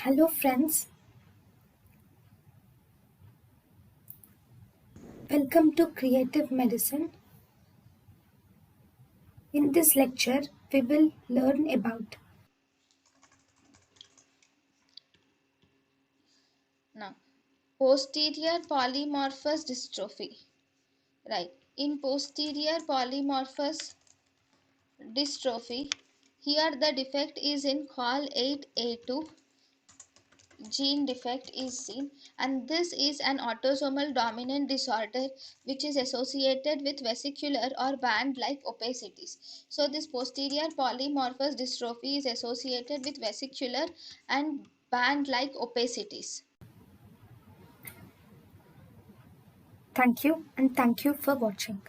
Hello, friends. Welcome to Creative Medicine. In this lecture, we will learn about Now, posterior polymorphous dystrophy. Right. In posterior polymorphous dystrophy, here the defect is in COL8A2 gene defect is seen, and this is an autosomal dominant disorder which is associated with vesicular or band like opacities. So this posterior polymorphous dystrophy is associated with vesicular and band like opacities. thank you and thank you for watching.